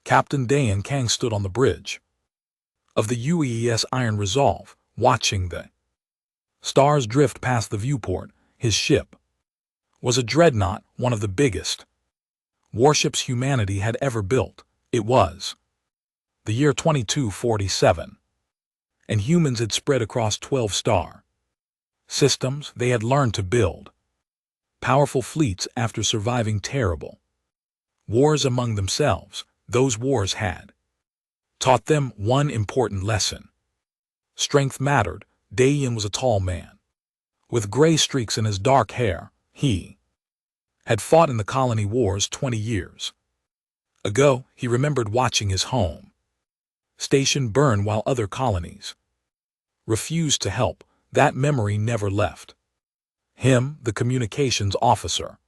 Captain Dayan Kang stood on the bridge of the UES Iron Resolve, watching the stars drift past the viewport. His ship was a dreadnought, one of the biggest warships humanity had ever built. It was the year 2247, and humans had spread across 12-star systems. They had learned to build powerful fleets after surviving terrible wars among themselves. Those wars had taught them one important lesson. Strength mattered. Dayan was a tall man with gray streaks in his dark hair. He had fought in the colony wars 20 years ago. He remembered watching his home station burn while other colonies refused to help. That memory never left him. The communications officer,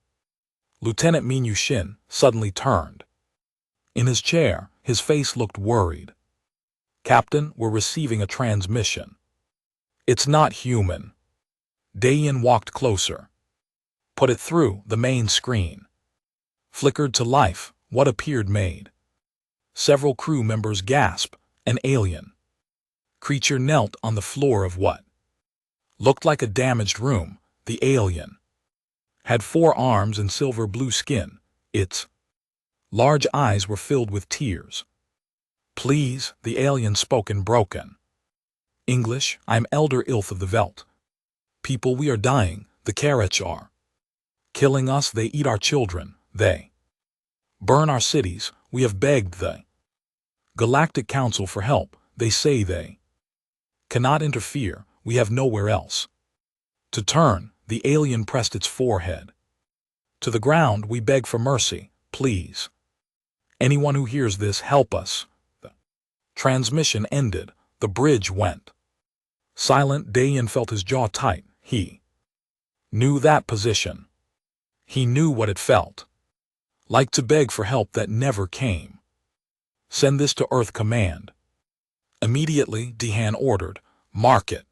Lieutenant Minyu Shin, suddenly turned in his chair. His face looked worried. "Captain, we're receiving a transmission." "It's not human." Dayan walked closer. "Put it through." The main screen flickered to life. What appeared made several crew members gasp. An alien creature knelt on the floor of what looked like a damaged room. The alien had 4 arms and silver blue skin. Its large eyes were filled with tears. "Please," the alien spoke in broken English, "I'm Elder Ilth of the Veld. People, we are dying. The Karech are killing us. They eat our children. They burn our cities. We have begged the Galactic Council for help. They say they cannot interfere. We have nowhere else to turn." The alien pressed its forehead to the ground. "We beg for mercy. Please. Anyone who hears this, help us." The transmission ended. The bridge went silent. Dayan felt his jaw tight. He knew that position. He knew what it felt like to beg for help that never came. "Send this to Earth Command immediately," Dehan ordered. "Mark it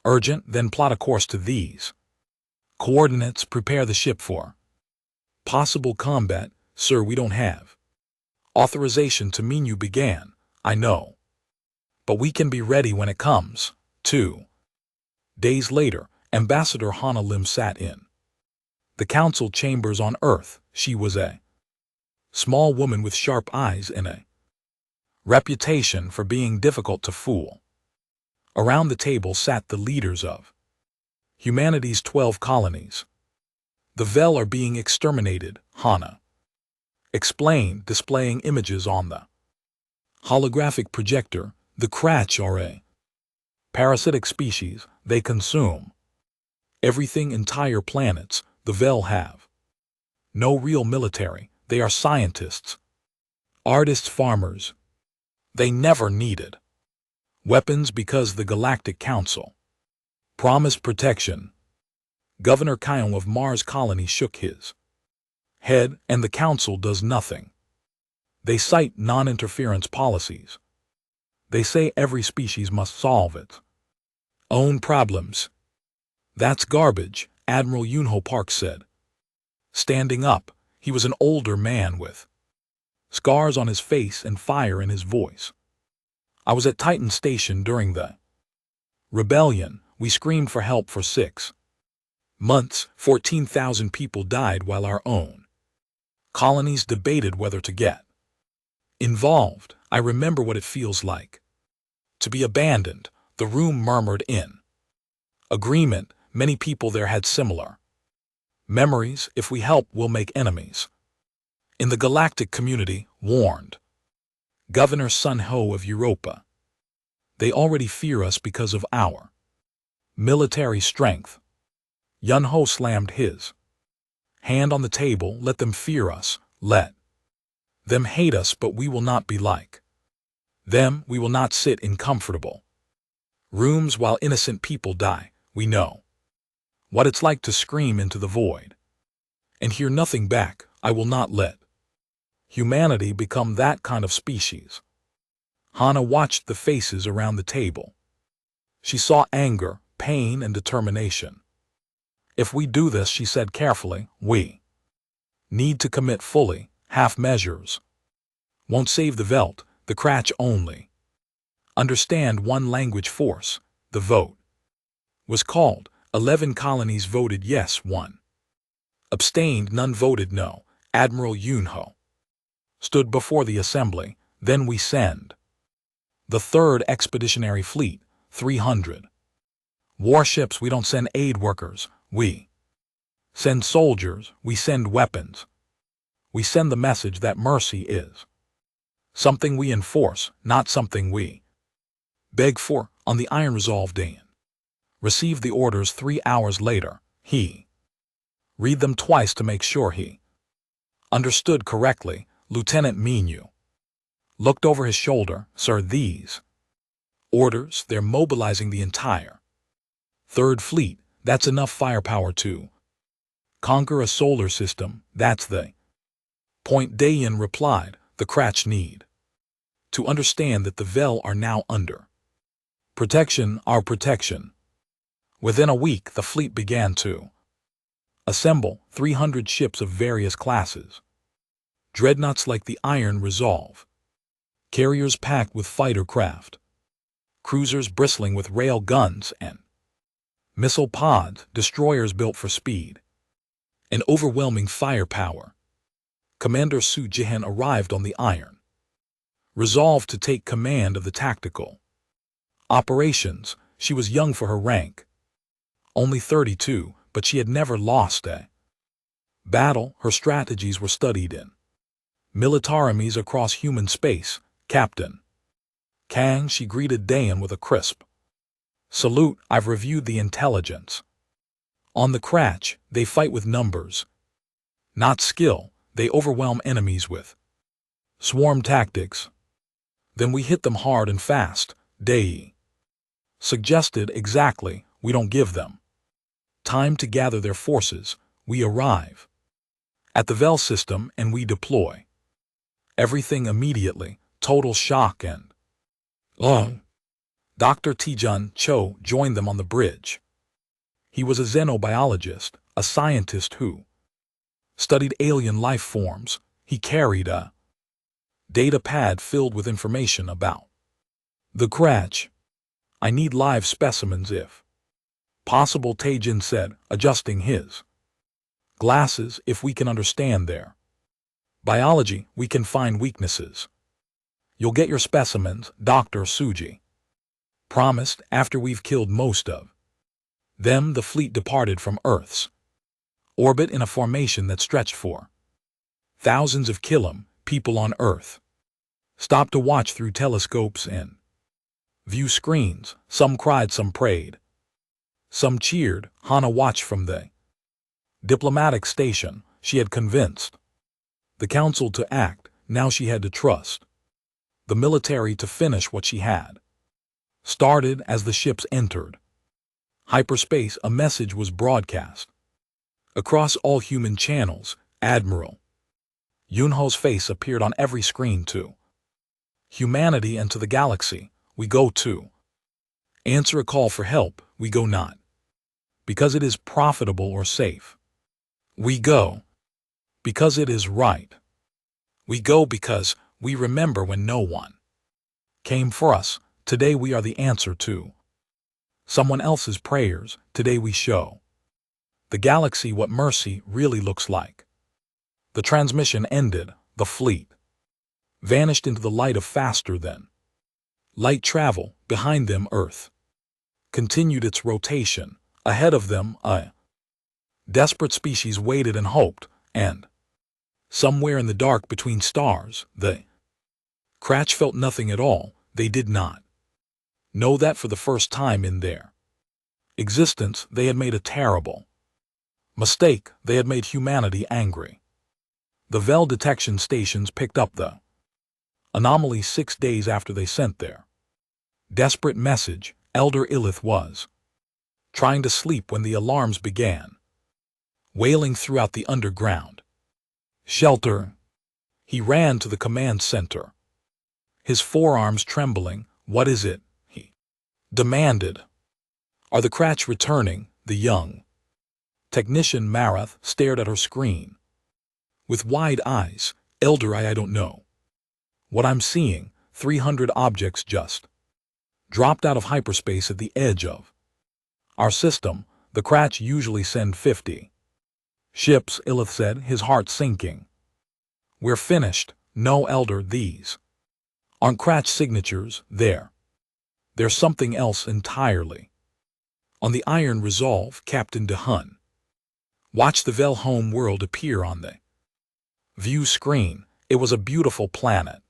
urgent, then plot a course to these coordinates. Prepare the ship for possible combat." "Sir, we don't have authorization to." Minyu began. "I know, but we can be ready when it comes." 2 days later, Ambassador Hana Lim sat in the council chambers on Earth. She was a small woman with sharp eyes and a reputation for being difficult to fool. Around the table sat the leaders of humanity's 12 colonies. "The Vel are being exterminated," Hana explained, displaying images on the holographic projector. "The Kratch are a parasitic species. They consume everything. Entire planets. The Vel have no real military. They are scientists, artists, farmers. They never needed weapons because the Galactic Council promised protection." Governor Kyung of Mars Colony shook his head. "And the Council does nothing. They cite non-interference policies. They say every species must solve its own problems." "That's garbage," Admiral Yunho Park said, standing up. He was an older man with scars on his face and fire in his voice. "I was at Titan Station during the rebellion. We screamed for help for 6 months. 14,000 people died while our own colonies debated whether to get involved. I remember what it feels like to be abandoned." The room murmured in agreement. Many people there had similar memories. "If we help, we'll make enemies in the galactic community," warned Governor Sun Ho of Europa. "They already fear us because of our military strength." Yun Ho slammed his hand on the table. "Let them fear us. Let them hate us, but we will not be like them. We will not sit in comfortable rooms while innocent people die. We know what it's like to scream into the void and hear nothing back. I will not let humanity become that kind of species." Hana watched the faces around the table. She saw anger, pain, and determination. "If we do this," she said carefully, "we need to commit fully. Half measures Won't save the Welt, the Kratch only. Understand one language force, the vote. Was called, 11 colonies voted yes, 1. Abstained, none voted no. Admiral Yunho stood before the assembly. Then we send the 3rd Expeditionary Fleet, 300. Warships. We don't send aid workers, we send soldiers, we send weapons. We send the message that mercy is something we enforce, not something we beg for. On the Iron Resolve, Dan received the orders 3 hours later. He read them twice to make sure he understood correctly. Lieutenant Minu looked over his shoulder. Sir, these orders, they're mobilizing the entire 3rd Fleet. That's enough firepower to conquer a solar system. That's the point. Dayan replied. The Kratch need to understand that the Vel are now under protection, our protection. Within a week, the fleet began to assemble 300 ships of various classes. Dreadnoughts like the Iron Resolve, carriers packed with fighter craft, cruisers bristling with rail guns and missile pods, destroyers built for speed and overwhelming firepower. Commander Su Jihan arrived on the Iron Resolve to take command of the tactical operations. She was young for her rank, only 32, but she had never lost a battle. Her strategies were studied in militarisms across human space. Captain Kang, she greeted Dayan with a crisp salute. I've reviewed the intelligence. On the Kratch, they fight with numbers, not skill. They overwhelm enemies with swarm tactics. Then we hit them hard and fast. Dai suggested. Exactly. We don't give them time to gather their forces. We arrive at the Vel system and we deploy everything immediately. Total shock and Dr. Tijun Cho joined them on the bridge. He was a xenobiologist, a scientist who studied alien life forms. He carried a data pad filled with information about the Kratch. I need live specimens if possible, Taejin said, adjusting his glasses. If we can understand their biology, we can find weaknesses. You'll get your specimens, Dr. Suji promised. After we've killed most of them, the fleet departed from Earth's orbit in a formation that stretched for thousands of kilometers. People on Earth stopped to watch through telescopes and view screens. Some cried, some prayed, some cheered. Hana watched from the diplomatic station. She had convinced the council to act. Now she had to trust the military to finish what she had started. As the ships entered hyperspace, a message was broadcast across all human channels. Admiral Yunho's face appeared on every screen. To humanity and to the galaxy, we go to answer a call for help. We go not because it is profitable or safe. We go because it is right. We go because we remember when no one came for us. Today we are the answer to someone else's prayers. Today we show the galaxy what mercy really looks like. The transmission ended. The fleet vanished into the light of faster than light travel. Behind them, Earth continued its rotation. Ahead of them, a desperate species waited and hoped, and somewhere in the dark between stars, the Kratch felt nothing at all. They did not know that for the first time in their existence they had made a terrible mistake. They had made humanity angry. The Vel detection stations picked up the anomaly 6 days after they sent their desperate message. Elder Illith was trying to sleep when the alarms began wailing throughout the underground shelter. He ran to the command center, his forearms trembling. What is it? He demanded. Are the Kratch returning? The young technician Marath stared at her screen with wide eyes. Elder, I don't know. What I'm seeing, 300 objects just dropped out of hyperspace at the edge of our system. The Kratch usually send 50 ships, Illith said, his heart sinking. We're finished. No, Elder, these aren't Kratch signatures. There's something else entirely. On the Iron Resolve, Captain DeHun watched the Vel home world appear on the view screen. It was a beautiful planet,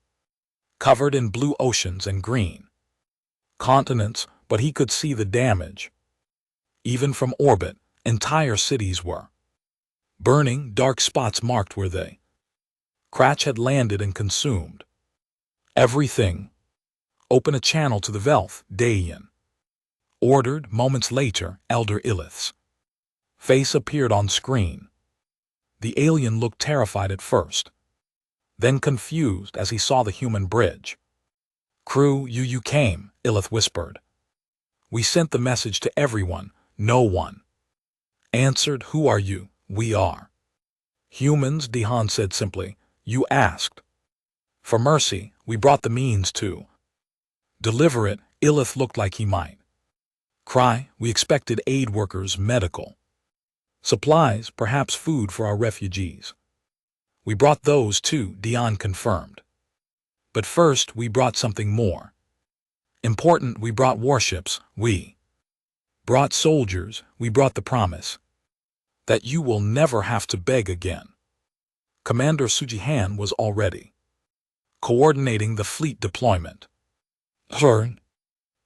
covered in blue oceans and green continents, but he could see the damage. Even from orbit, entire cities were burning, dark spots marked where the Kratch had landed and consumed everything. Open a channel to the Velth, Dayan ordered. Moments later, Elder Illith's face appeared on screen. The alien looked terrified at first, then confused as he saw the human bridge. Crew, you came, Illith whispered. We sent the message to everyone. No one answered. Who are you? We are humans, DeHan said simply. You asked for mercy. We brought the means to deliver it. Illith looked like he might cry. We expected aid workers, medical supplies, perhaps food for our refugees. We brought those too, Dion confirmed. But first we brought something more important. We brought warships. We brought soldiers. We brought the promise that you will never have to beg again. Commander Sujihan was already coordinating the fleet deployment. Her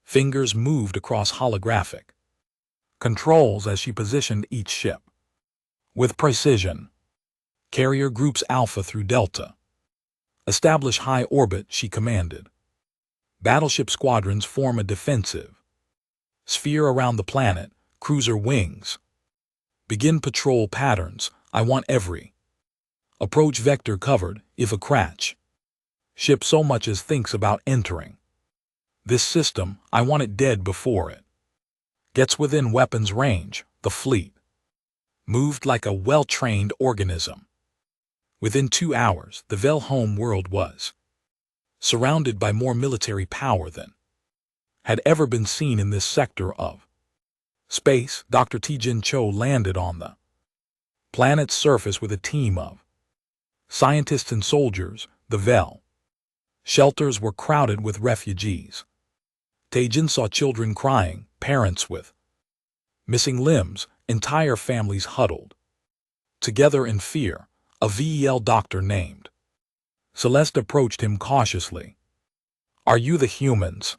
fingers moved across holographic controls as she positioned each ship with precision. Carrier groups Alpha through Delta. Establish high orbit, she commanded. Battleship squadrons form a defensive sphere around the planet. Cruiser wings begin patrol patterns. I want every approach vector covered. If a Kratch ship so much as thinks about entering this system, I want it dead before it gets within weapons range. The fleet moved like a well-trained organism. Within 2 hours, the Vel home world was surrounded by more military power than had ever been seen in this sector of space. Dr. Tijin Cho landed on the planet's surface with a team of scientists and soldiers. The Vel shelters were crowded with refugees. Tijin saw children crying, parents with missing limbs, entire families huddled together in fear. A VEL doctor named Celeste approached him cautiously. Are you the humans?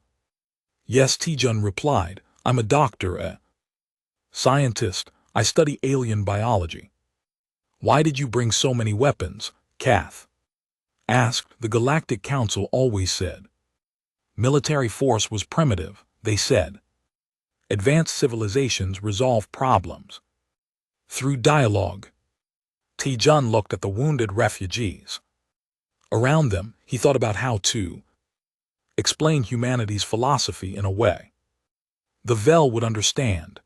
Yes, Tijun replied. I'm a doctor, a scientist. I study alien biology. Why did you bring so many weapons? Kath asked. The Galactic Council always said military force was primitive. They said advanced civilizations resolve problems through dialogue. Tijun looked at the wounded refugees around them. He thought about how to explain humanity's philosophy in a way the Vel would understand.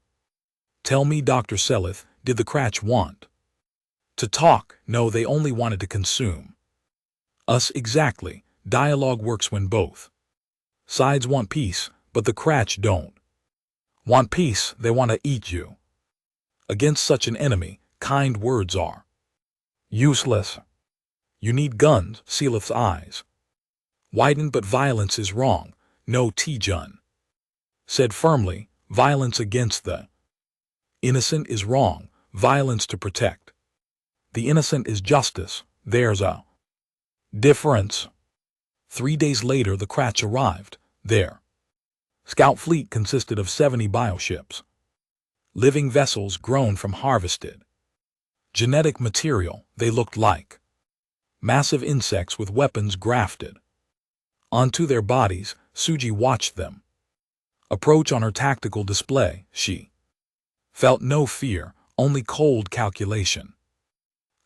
Tell me, Dr. Selith, did the Kratch want to talk? No, they only wanted to consume us. Exactly. Dialogue works when both sides want peace, but the Kratch don't want peace. They want to eat you. Against such an enemy, kind words are useless. You need guns. Selith's eyes widened. But violence is wrong. No, Tijun said firmly. Violence against the innocent is wrong. Violence to protect the innocent is justice. There's a difference. 3 days later, the Kratch arrived. Their scout fleet consisted of 70 bioships, living vessels grown from harvested genetic material. They looked like massive insects with weapons grafted onto their bodies. Suji watched them approach on her tactical display. She felt no fear, only cold calculation.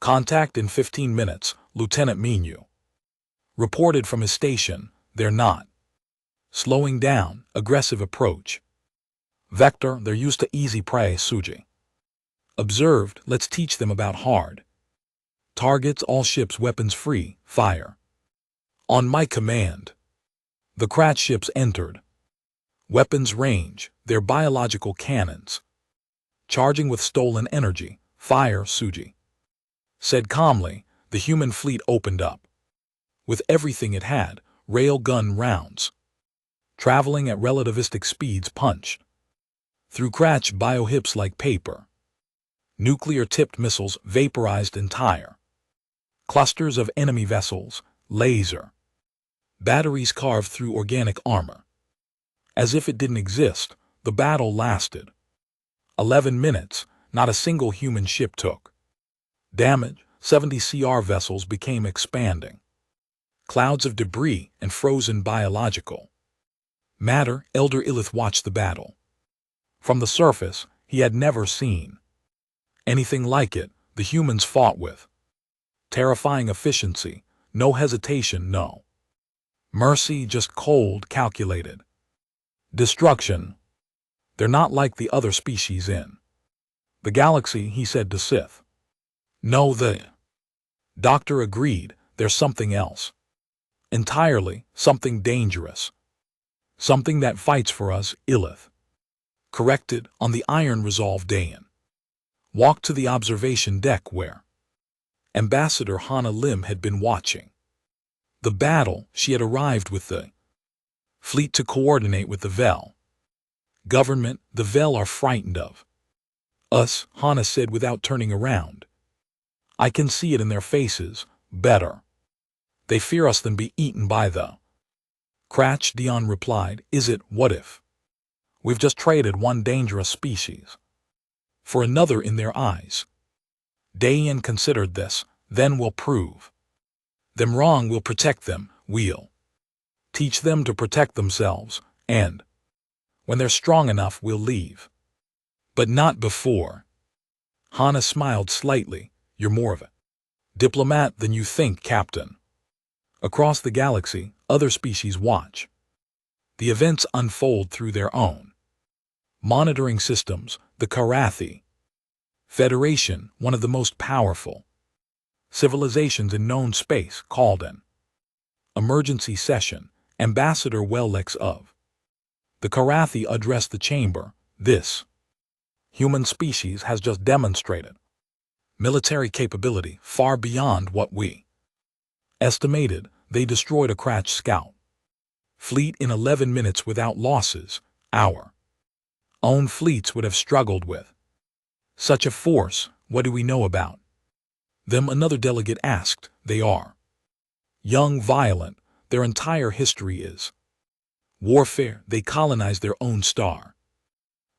Contact in 15 minutes, Lieutenant Minyu reported from his station. They're not slowing down. Aggressive approach vector. They're used to easy prey. Suji observed. Let's teach them about hard targets. All ships weapons free. Fire On my command, the Krat ships entered. Weapons range, their biological cannons. Charging with stolen energy, fire, Suji said calmly. The human fleet opened up. With everything it had, railgun rounds. Traveling at relativistic speeds punched through Krat's biohips like paper. Nuclear-tipped missiles vaporized entire clusters of enemy vessels, laser batteries carved through organic armor. As if it didn't exist, the battle lasted 11 minutes, not a single human ship took damage. 70 CR vessels became expanding clouds of debris and frozen biological matter. Elder Illith watched the battle. From the surface, he had never seen anything like it. The humans fought with terrifying efficiency, no hesitation, no mercy, just cold, calculated destruction. They're not like the other species in the galaxy, he said to Sith. No, the doctor agreed. There's something else. Entirely, something dangerous. Something that fights for us, Illith corrected. On the Iron Resolve, Dayan walked to the observation deck where Ambassador Hana Lim had been watching the battle. She had arrived with the fleet to coordinate with the Vel government. The Vel are frightened of us, Hana said without turning around. I can see it in their faces. Better they fear us than be eaten by the Kratch, Dion replied. Is it? What if we've just traded one dangerous species for another in their eyes? Dayan considered this. Then we'll prove them wrong. We'll protect them. We'll teach them to protect themselves. And when they're strong enough, we'll leave. But not before. Hana smiled slightly. You're more of a diplomat than you think, Captain. Across the galaxy, other species watch the events unfold through their own monitoring systems. The Karathi Federation, one of the most powerful civilizations in known space, called an emergency session. Ambassador Wellex of the Karathi addressed the chamber. This human species has just demonstrated military capability far beyond what we estimated. They destroyed a Kratch scout fleet in 11 minutes without losses. Our own fleets would have struggled with such a force. What do we know about them? Another delegate asked. They are young, violent. Their entire history is warfare. They colonize their own star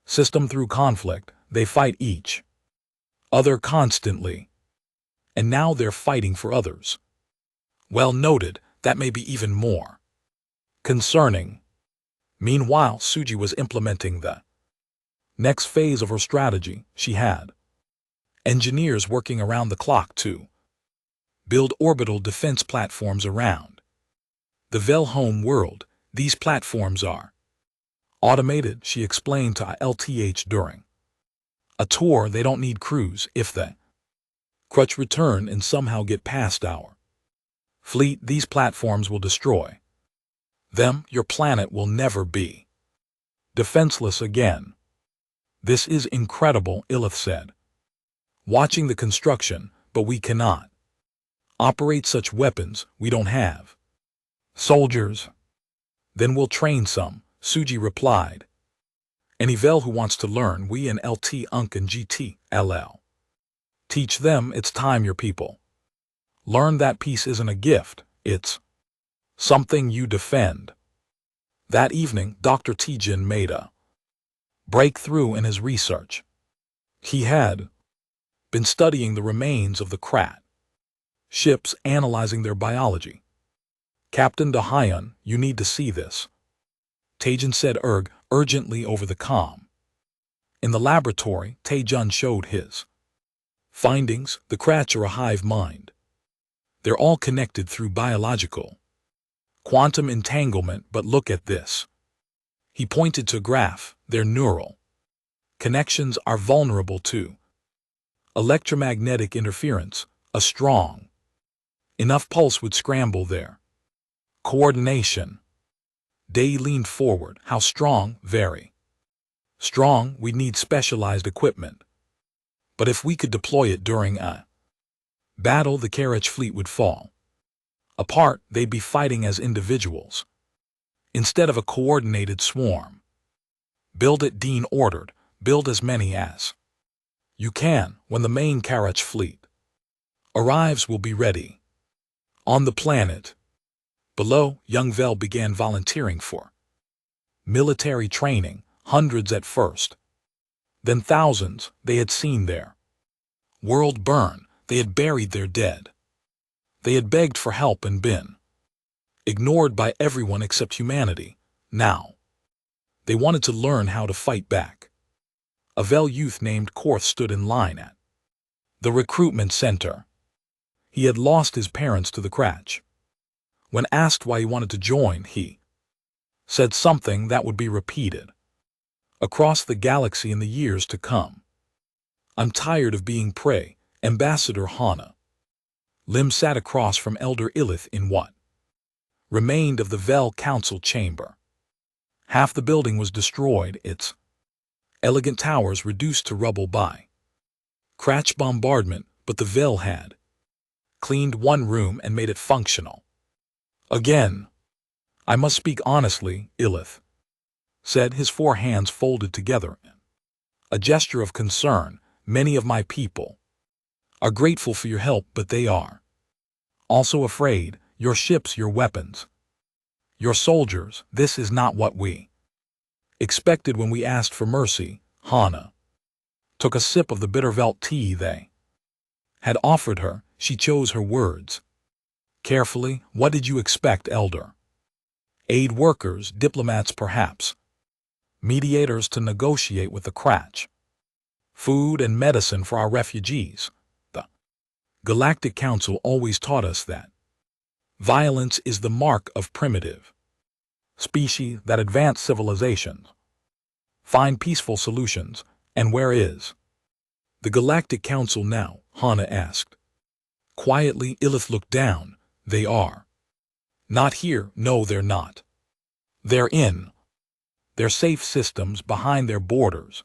system through conflict. They fight each other constantly. And now they're fighting for others. Well noted. That may be even more concerning. Meanwhile, Suji was implementing the next phase of her strategy. She had engineers working around the clock to build orbital defense platforms around the Vel home world. These platforms are automated, she explained to ILTH during a tour. They don't need crews. If the Crutch return and somehow get past our fleet, these platforms will destroy them. Your planet will never be defenseless again. This is incredible, Illith said, watching the construction. But we cannot operate such weapons. We don't have soldiers. Then we'll train some, Suji replied. Any Vel who wants to learn, we and LT Unk and GT LL teach them. It's time your people learn that peace isn't a gift, it's something you defend. That evening, Dr. Tijin made a breakthrough in his research. He had been studying the remains of the Krat ships, analyzing their biology. Captain Dahyun, you need to see this, Tajin said urgently over the comm. In the laboratory, Taejun showed his findings. The Kratch are a hive mind. They're all connected through biological quantum entanglement. But look at this. He pointed to a graph. Their neural connections are vulnerable to electromagnetic interference. A strong enough pulse would scramble their Coordination. Day leaned forward. How strong? Very strong. We'd need specialized equipment. But if we could deploy it during a battle, the carriage fleet would fall apart. They'd be fighting as individuals instead of a coordinated swarm. Build it, Dean ordered. Build as many as you can. When the main carriage fleet arrives, we'll be ready. On the planet below, young Vel began volunteering for military training, hundreds at first, then thousands. They had seen their world burn. They had buried their dead. They had begged for help and been ignored by everyone except humanity. Now, they wanted to learn how to fight back. A Vel youth named Korth stood in line at the recruitment center. He had lost his parents to the crash. When asked why he wanted to join, he said something that would be repeated across the galaxy in the years to come. I'm tired of being prey, Ambassador Hana. Lim sat across from Elder Illith in what remained of the Vel Council chamber. Half the building was destroyed, its elegant towers reduced to rubble by crash bombardment, but the Vel had cleaned one room and made it functional again. I must speak honestly, Illith said, his four hands folded together in a gesture of concern. Many of my people are grateful for your help, but they are also afraid. Your ships, your weapons, your soldiers, this is not what we expected when we asked for mercy. Hana took a sip of the bitter Velt tea they had offered her. She chose her words carefully. What did you expect, Elder? Aid workers, diplomats perhaps, mediators to negotiate with the crash. Food and medicine for our refugees. The Galactic Council always taught us that violence is the mark of primitive species, that advanced civilizations find peaceful solutions. And where is the Galactic Council now? Hana asked. Quietly, Illith looked down. They are not here. No, they're not. They're in their safe systems behind their borders,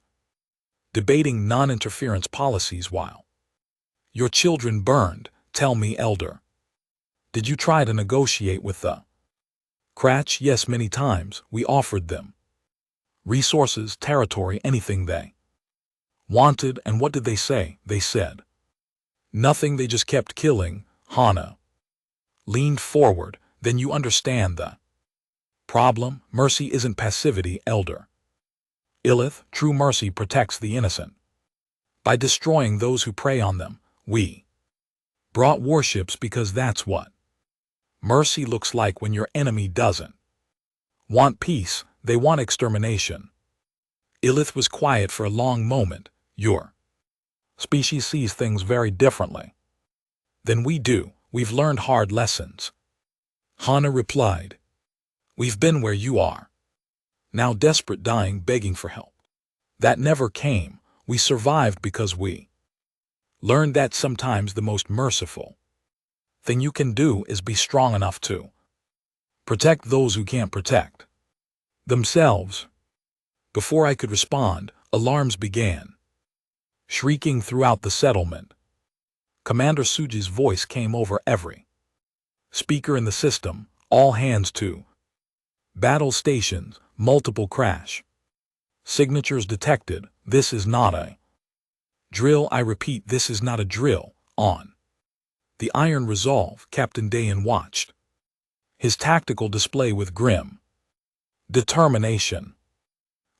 debating non-interference policies while your children burned. Tell me, Elder, did you try to negotiate with the crash? Yes, many times. We offered them resources, territory, anything they wanted. And what did they say? They said nothing. They just kept killing. Hana leaned forward. Then you understand the problem. Mercy isn't passivity, Elder Illith. True mercy protects the innocent by destroying those who prey on them. We brought warships because that's what mercy looks like when your enemy doesn't want peace, they want extermination. Illith was quiet for a long moment. Your species sees things very differently than we do. We've learned hard lessons. Hana replied. We've been where you are now, desperate, dying, begging for help. That never came. We survived because we learned that sometimes the most merciful thing you can do is be strong enough to protect those who can't protect themselves. Before I could respond, alarms began shrieking throughout the settlement. Commander Suji's voice came over every speaker in the system. All hands to battle stations. Multiple crash signatures detected. This is not a drill. I repeat, this is not a drill. On the Iron Resolve, Captain Dayan watched his tactical display with grim determination.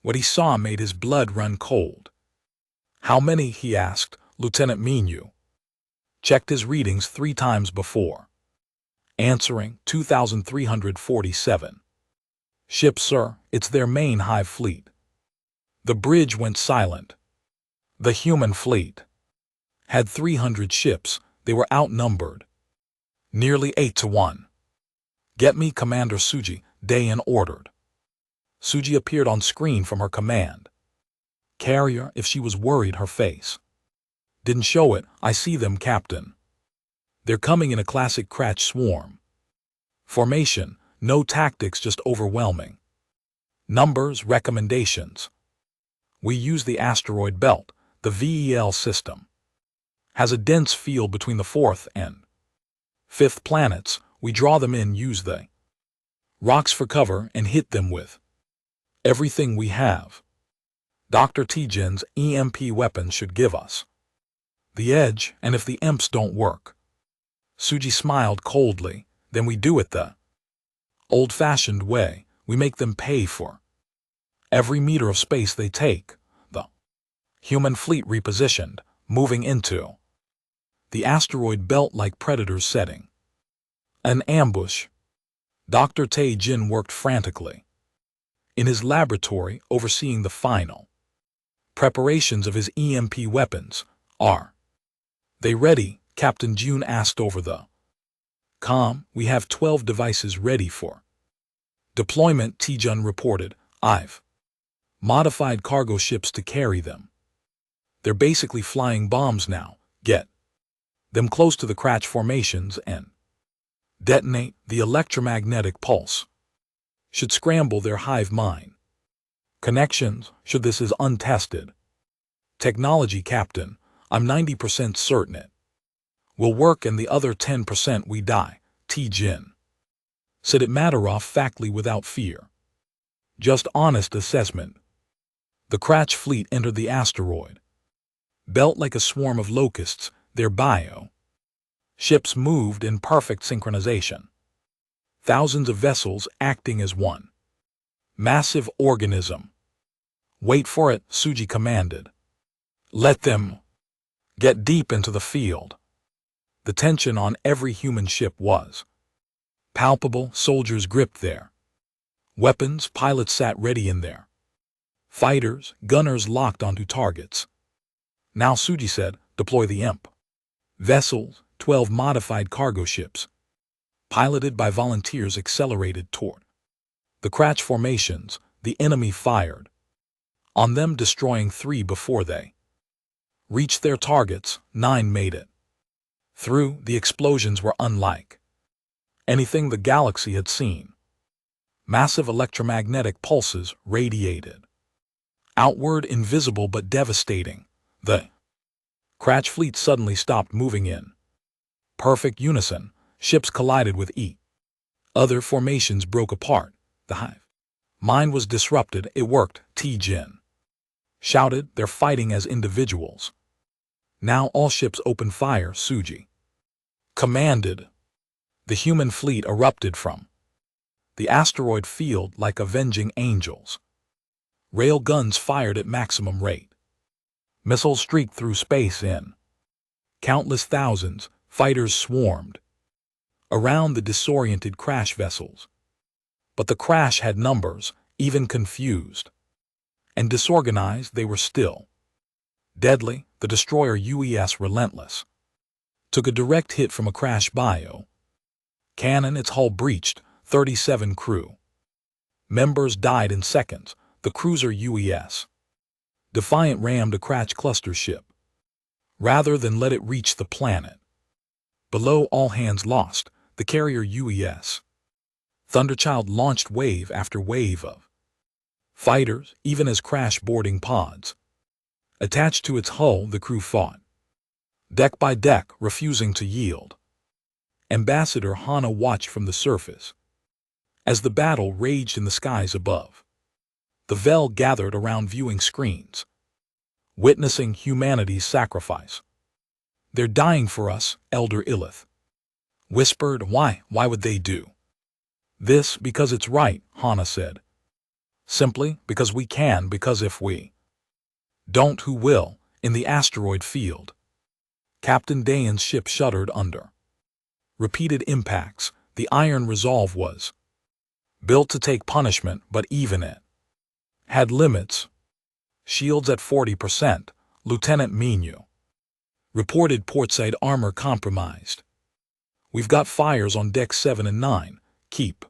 What he saw made his blood run cold. How many? He asked. Lieutenant Minyu checked his readings 3 times before answering. 2,347. Ships, sir. It's their main hive fleet. The bridge went silent. The human fleet had 300 ships. They were outnumbered nearly 8 to 1. Get me Commander Suji, Dayan ordered. Suji appeared on screen from her command carrier. If she was worried, her face didn't show it. I see them, Captain. They're coming in a classic crash swarm formation. No tactics, just overwhelming. Numbers, recommendations. We use the asteroid belt, the VEL system. Has a dense field between the fourth and fifth planets. We draw them in, use the rocks for cover, and hit them with everything we have. Dr. Tijen's EMP weapons should give us the edge, and if the EMPs don't work. Suji smiled coldly. Then we do it the old-fashioned way. We make them pay for every meter of space they take. The human fleet repositioned, moving into the asteroid belt like predators setting an ambush. Dr. Tae-jin worked frantically in his laboratory, overseeing the final preparations of his EMP weapons. Are they ready? Captain June asked over the comm. We have 12 devices ready for deployment, Tae-jun reported. I've modified cargo ships to carry them. They're basically flying bombs now. Get them close to the crash formations and detonate. The electromagnetic pulse should scramble their hive mind connections, should this is untested technology, Captain. I'm 90% certain it will work, and the other 10% we die, Tae-jin said it matter-of-factly without fear. Just honest assessment. The crash fleet entered the asteroid belt like a swarm of locusts. Their bio ships moved in perfect synchronization. Thousands of vessels acting as one massive organism. Wait for it, Suji commanded. Let them get deep into the field. The tension on every human ship was palpable. Soldiers gripped their weapons, pilots sat ready in their fighters, gunners locked onto targets. Now, Suji said, deploy the EMP vessels. 12 modified cargo ships, piloted by volunteers, accelerated toward the crash formations. The enemy fired on them, destroying 3 before they reached their targets. 9 made it through. The explosions were unlike anything the galaxy had seen. Massive electromagnetic pulses radiated outward, invisible but devastating. The crash fleet suddenly stopped moving in perfect unison. Ships collided with each other. Formations broke apart. The hive mind was disrupted. It worked, Tae-jin shouted. They're fighting as individuals. Now all ships open fire, Suji commanded. The human fleet erupted from the asteroid field like avenging angels. Rail guns fired at maximum rate. Missiles streaked through space in countless thousands. Fighters swarmed around the disoriented crash vessels. But the crash had numbers. Even confused and disorganized, they were still deadly. The destroyer UES Relentless took a direct hit from a crash bio cannon. Its hull breached. 37 crew members died in seconds. The cruiser UES Defiant rammed a crash cluster ship rather than let it reach the planet. Below, all hands lost. The carrier UES Thunderchild launched wave after wave of fighters, even as crash boarding pods attached to its hull. The crew fought deck by deck, refusing to yield. Ambassador Hana watched from the surface as the battle raged in the skies above. The Vel gathered around viewing screens, witnessing humanity's sacrifice. They're dying for us, Elder Illith whispered. Why would they do this? Because it's right, Hana said. Simply because we can, because if we don't, who will? In the asteroid field, Captain Dayan's ship shuddered under repeated impacts. The iron resolve was built to take punishment, but even it had limits. Shields at 40%, Lieutenant Minu reported. Portside armor compromised. We've got fires on deck 7 and 9. Keep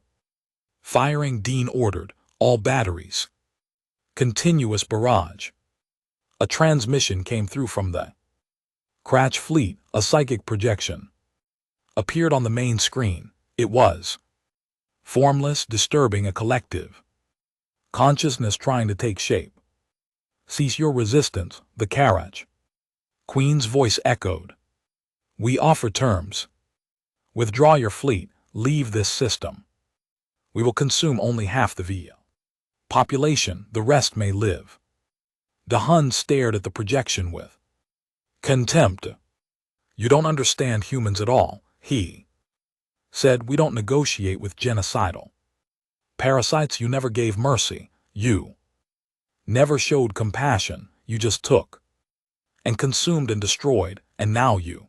firing, Dean ordered. All batteries. Continuous barrage. A transmission came through from the crash fleet. A psychic projection appeared on the main screen. It was Formless, disturbing, a collective consciousness trying to take shape. Cease your resistance, the Karaj. Queen's voice echoed. We offer terms. Withdraw your fleet, leave this system. We will consume only half the VL population, the rest may live. The Hun stared at the projection with contempt. You don't understand humans at all, he said. We don't negotiate with genocidal parasites. You never gave mercy, you never showed compassion, you just took and consumed and destroyed, and now you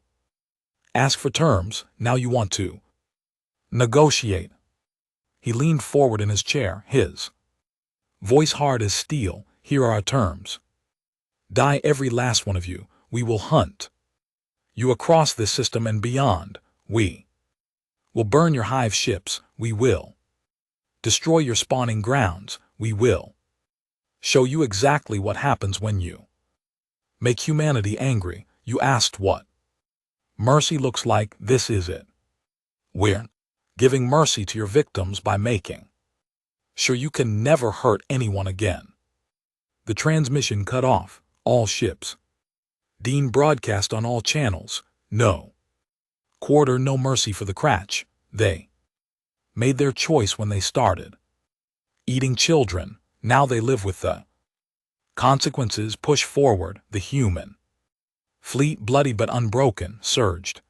ask for terms, now you want to negotiate. He leaned forward in his chair, his voice hard as steel. Here are our terms. Die, every last one of you. We will hunt you across this system and beyond. We will burn your hive ships. We will destroy your spawning grounds. We will show you exactly what happens when you make humanity angry. You asked what mercy looks like. This is it. We're giving mercy to your victims by making sure you can never hurt anyone again. The transmission cut off. All ships. Dean broadcast on all channels. No quarter, no mercy for the Kratch. They made their choice when they started eating children. Now they live with the consequences. Push forward. The human fleet, bloody but unbroken, surged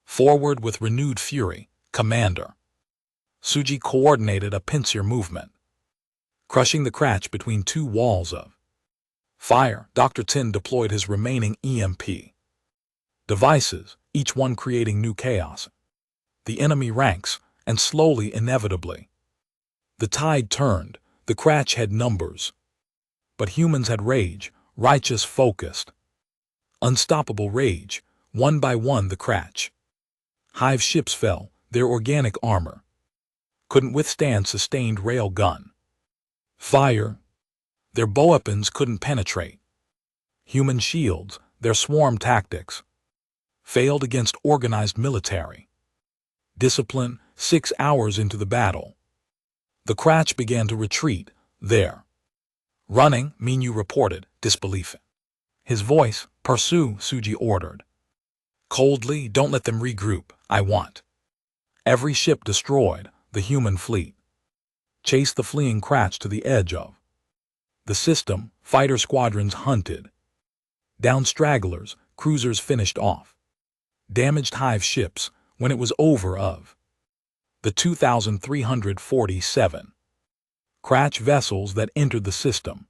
forward with renewed fury. Commander Suji coordinated a pincer movement, crushing the Kratch between two walls of fire. Dr. Tin deployed his remaining EMP devices, each one creating new chaos. The enemy ranks, and slowly, inevitably, the tide turned. The Kratch had numbers, but humans had rage, righteous, focused, unstoppable rage. One by one the Kratch hive ships fell. Their organic armor couldn't withstand sustained rail gun fire. Their boweapons couldn't penetrate human shields. Their swarm tactics failed against organized military discipline. 6 hours into the battle, the Kratch began to retreat. Their running, Minyu reported, disbelief in his voice. Pursue, Suji ordered coldly. Don't let them regroup. I want every ship destroyed. The human fleet chased the fleeing Kratch to the edge of the system. Fighter squadrons hunted down stragglers. Cruisers finished off damaged hive ships. When it was over, of the 2,347 Kratch vessels that entered the system,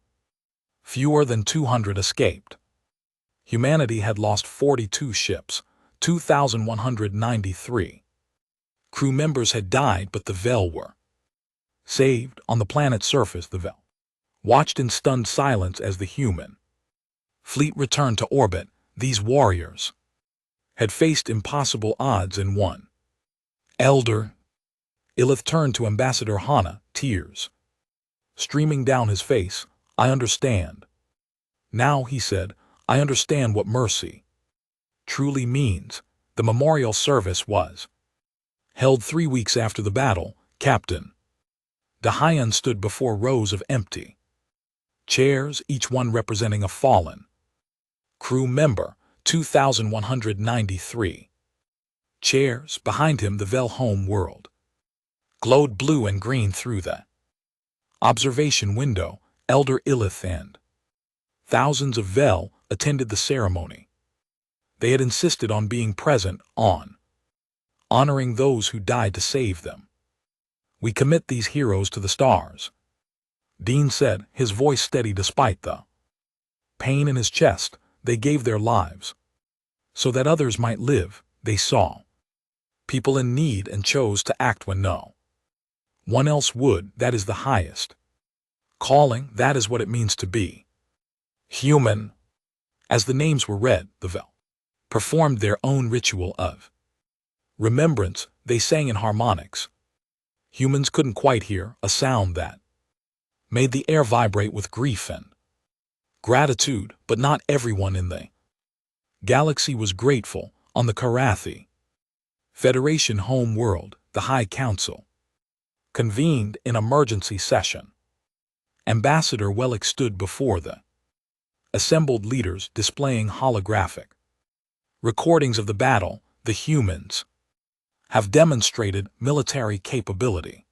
fewer than 200 escaped. Humanity had lost 42 ships. 2,193 crew members had died, but the Vel were saved. On the planet's surface, the Vel watched in stunned silence as the human fleet returned to orbit. These warriors had faced impossible odds and won. Elder Illith turned to Ambassador Hana, tears streaming down his face. I understand. Now, he said, I understand what mercy truly means. The memorial service was held 3 weeks after the battle. Captain Dahayan stood before rows of empty chairs, each one representing a fallen crew member. 2,193 chairs. Behind him, the Vel home world glowed blue and green through the observation window. Elder Illith and thousands of Vel attended the ceremony. They had insisted on being present, on honoring those who died to save them. We commit these heroes to the stars, Dean said, his voice steady despite the pain in his chest. They gave their lives so that others might live. They saw people in need and chose to act when no one else would. That is the highest calling. That is what it means to be human. As the names were read, the Vel performed their own ritual of remembrance. They sang in harmonics. Humans couldn't quite hear, a sound that made the air vibrate with grief and gratitude, but not everyone in the galaxy was grateful. On the Karathi Federation home world, the High Council convened in emergency session. Ambassador Wellick stood before the assembled leaders displaying holographic recordings of the battle. The humans have demonstrated military capability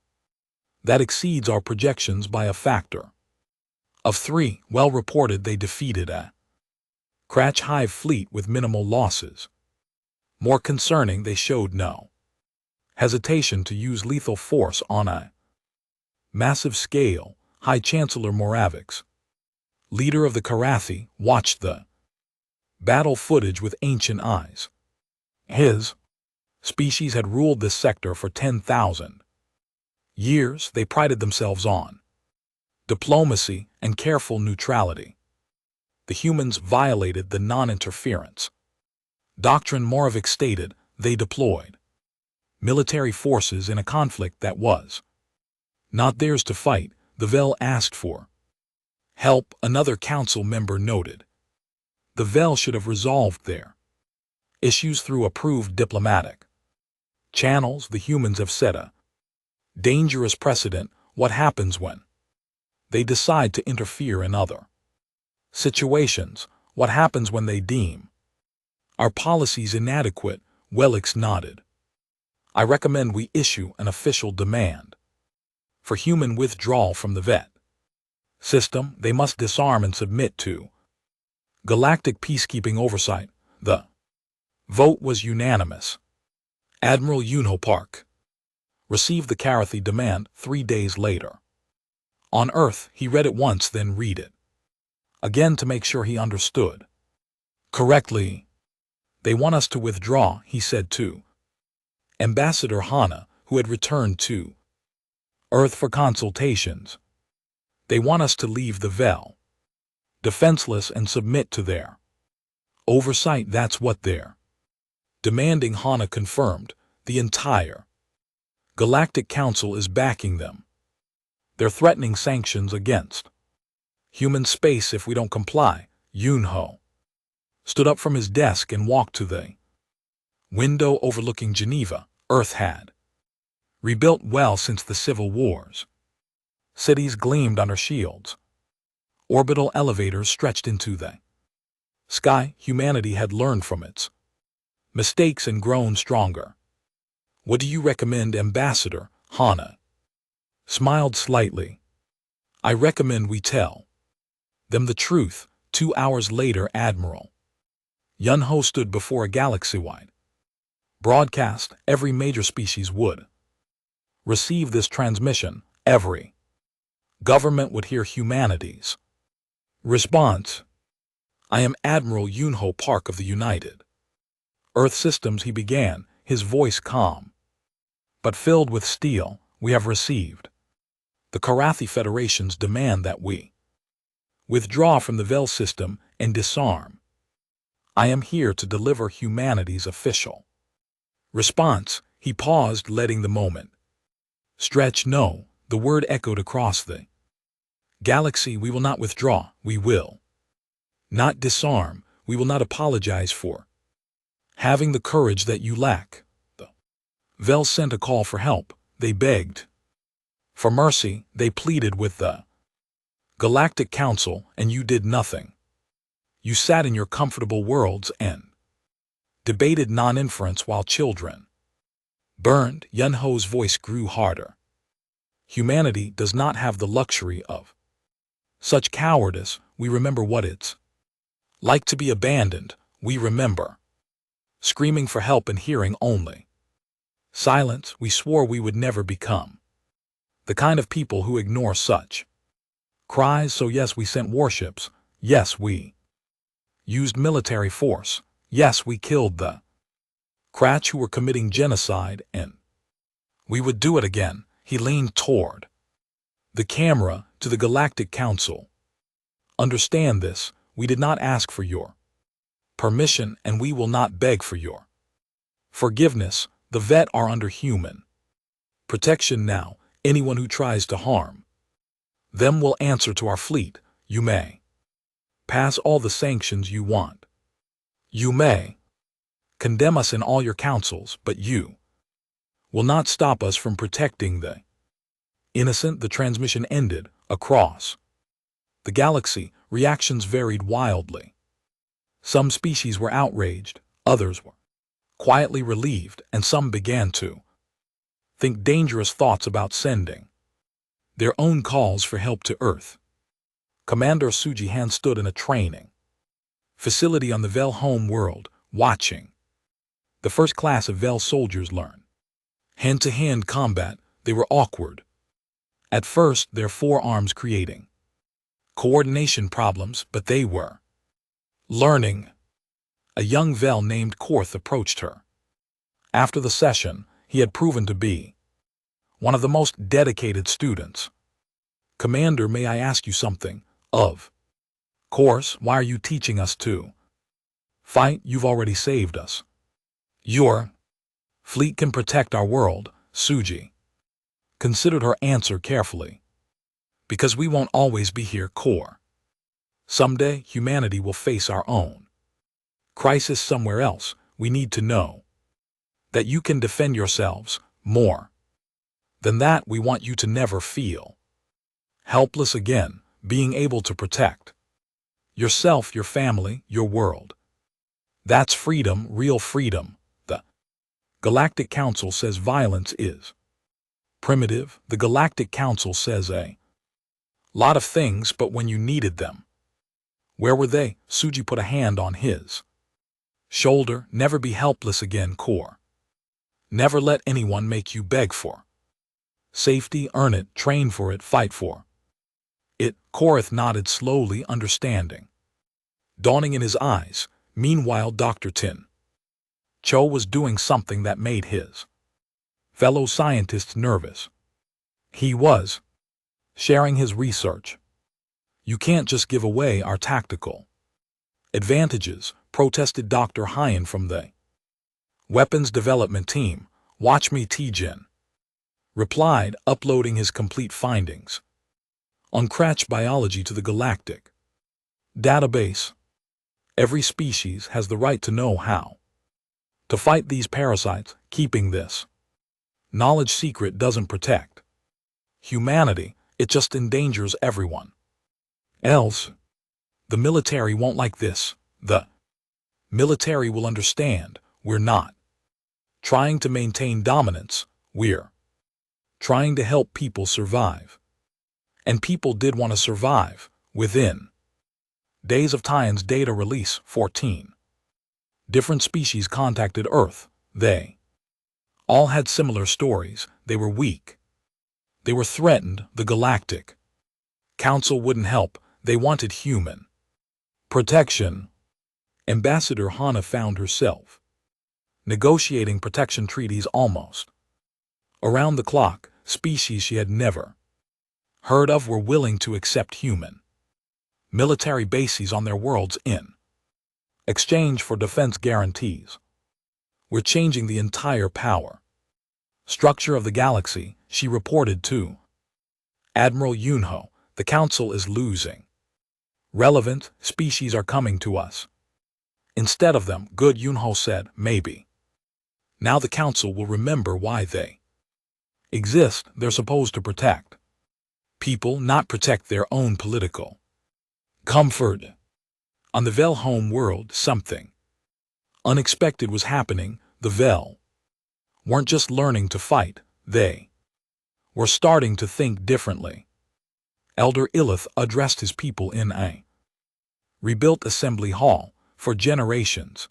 that exceeds our projections by a factor of 3. Well reported they defeated a Kratch Hive fleet with minimal losses. More concerning, they showed no hesitation to use lethal force on a massive scale. High Chancellor Moravix, leader of the Karathi, watched the battle footage with ancient eyes. His species had ruled this sector for 10,000 years. They prided themselves on diplomacy and careful neutrality. The humans violated the non-interference doctrine. Moravix stated they deployed military forces in a conflict that was not theirs to fight. The Vel asked for help, another council member noted. The Vel should have resolved their issues through approved diplomatic channels. The humans have set a dangerous precedent. What happens when they decide to interfere in other situations? What happens when they deem our policies inadequate? Wellick nodded. I recommend we issue an official demand for human withdrawal from the VET system. They must disarm and submit to galactic peacekeeping oversight. The vote was unanimous. Admiral Yunho Park received the Karathi demand 3 days later. On Earth, he read it once, then read it again to make sure he understood correctly. They want us to withdraw, he said to Ambassador Hana, who had returned to Earth for consultations. They want us to leave the Vel defenseless and submit to their oversight. That's what they're demanding. Hana confirmed. The entire Galactic Council is backing them. They're threatening sanctions against human space if we don't comply. Yunho stood up from his desk and walked to the window overlooking Geneva. Earth had rebuilt well since the civil wars. Cities gleamed under shields. Orbital elevators stretched into the sky. Humanity had learned from its mistakes and grown stronger. What do you recommend, Ambassador? Hana smiled slightly. I recommend we tell them the truth. 2 hours later, Admiral Yunho stood before a galaxy-wide broadcast. Every major species would receive this transmission. Every government would hear humanity's response. I am Admiral Yunho Park of the United Earth Systems, he began, his voice calm but filled with steel. We have received the Karathi Federation's demand that we withdraw from the Vel system and disarm. I am here to deliver humanity's official response. He paused, letting the moment stretch. No, the word echoed across the galaxy. We will not withdraw. We will not disarm. We will not apologize for having the courage that you lack. The Vel sent a call for help. They begged for mercy. They pleaded with the Galactic Council, and you did nothing. You sat in your comfortable worlds and debated non-inference while children burned. Yunho's voice grew harder. Humanity does not have the luxury of such cowardice. We remember what it's like to be abandoned. We remember screaming for help and hearing only silence. We swore we would never become the kind of people who ignore such cries. So yes, we sent warships. Yes, we used military force. Yes, we killed the Kratch who were committing genocide, and we would do it again. He leaned toward the camera. To the Galactic Council, understand this. We did not ask for your permission, and we will not beg for your forgiveness. The Vet are under human protection now. Anyone who tries to harm them will answer to our fleet. You may pass all the sanctions you want. You may condemn us in all your councils, but you will not stop us from protecting the Innocent, the transmission ended. Across the galaxy, reactions varied wildly. Some species were outraged, others were quietly relieved, and some began to think dangerous thoughts about sending their own calls for help to Earth. Commander Suji Han stood in a training facility on the Vel home world, watching the first class of Vel soldiers learn hand-to-hand combat. They were awkward at first, their forearms creating coordination problems, but they were learning. A young Vel named Korth approached her. After the session, he had proven to be one of the most dedicated students. Commander, may I ask you something? Of course. Why are you teaching us to fight? You've already saved us. Your fleet can protect our world. Suji considered her answer carefully. Because we won't always be here, Kor. Someday, humanity will face our own crisis somewhere else. We need to know that you can defend yourselves. More than that, we want you to never feel helpless again, being able to protect yourself, your family, your world. That's freedom, real freedom. The Galactic Council says violence is primitive. The Galactic Council says a lot of things, but when you needed them, where were they? Suji put a hand on his shoulder. Never be helpless again, Kor. Never let anyone make you beg for safety. Earn it, train for it, fight for it. Korth nodded slowly, understanding dawning in his eyes. Meanwhile, Dr. Tin Cho was doing something that made his fellow scientists nervous. He was sharing his research. You can't just give away our tactical advantages, protested Dr. Hyan from the weapons development team. Watch me, Tijin replied, uploading his complete findings on Cratch Biology to the Galactic database. Every species has the right to know how to fight these parasites. Keeping this knowledge secret doesn't protect humanity, it just endangers everyone else. The military won't like this. The military will understand. We're not trying to maintain dominance, we're trying to help people survive. And people did want to survive. Within days of Tian's data release, 14 different species contacted Earth. They all had similar stories. They were weak. They were threatened. The Galactic Council wouldn't help. They wanted human protection. Ambassador Hana found herself negotiating protection treaties almost around the clock. Species she had never heard of were willing to accept human military bases on their worlds in exchange for defense guarantees. We're changing the entire power structure of the galaxy, she reported to Admiral Yunho. The Council is losing relevant. Species are coming to us instead of them. Good, Yunho said. Maybe now the Council will remember why they exist. They're supposed to protect people, not protect their own political comfort. On the Vel home world, something unexpected was happening. The Vel weren't just learning to fight, they were starting to think differently. Elder Illith addressed his people in a rebuilt assembly hall. For generations,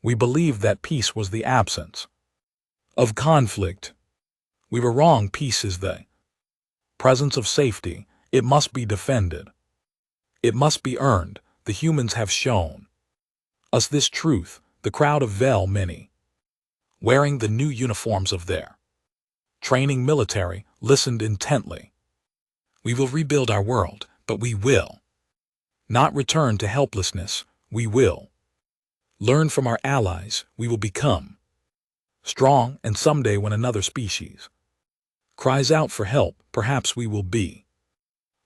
we believed that peace was the absence of conflict. We were wrong. Peace is the presence of safety. It must be defended. It must be earned. The humans have shown us this truth. The crowd of Vel, many wearing the new uniforms of their training military, listened intently. We will rebuild our world, but we will not return to helplessness. We will learn from our allies. We will become strong, and someday when another species cries out for help, perhaps we will be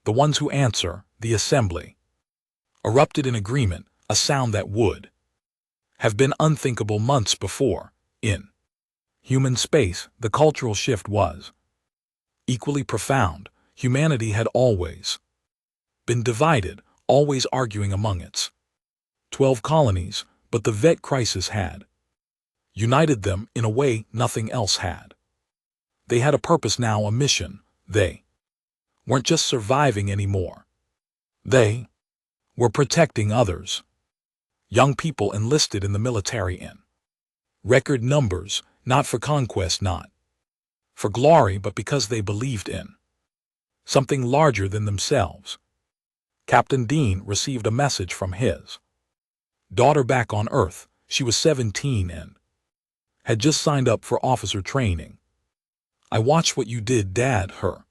the ones who answer. The assembly erupted in agreement, a sound that would have been unthinkable months before. In human space, the cultural shift was Equally profound, humanity had always been divided, always arguing among its 12 colonies, but the vet crisis had united them in a way nothing else had. They had a purpose now, a mission. They weren't just surviving anymore. They were protecting others. Young people enlisted in the military in record numbers, not for conquest, not for glory, but because they believed in something larger than themselves. Captain Dean received a message from his daughter back on Earth. She was 17 and had just signed up for officer training. "I watched what you did, Dad," her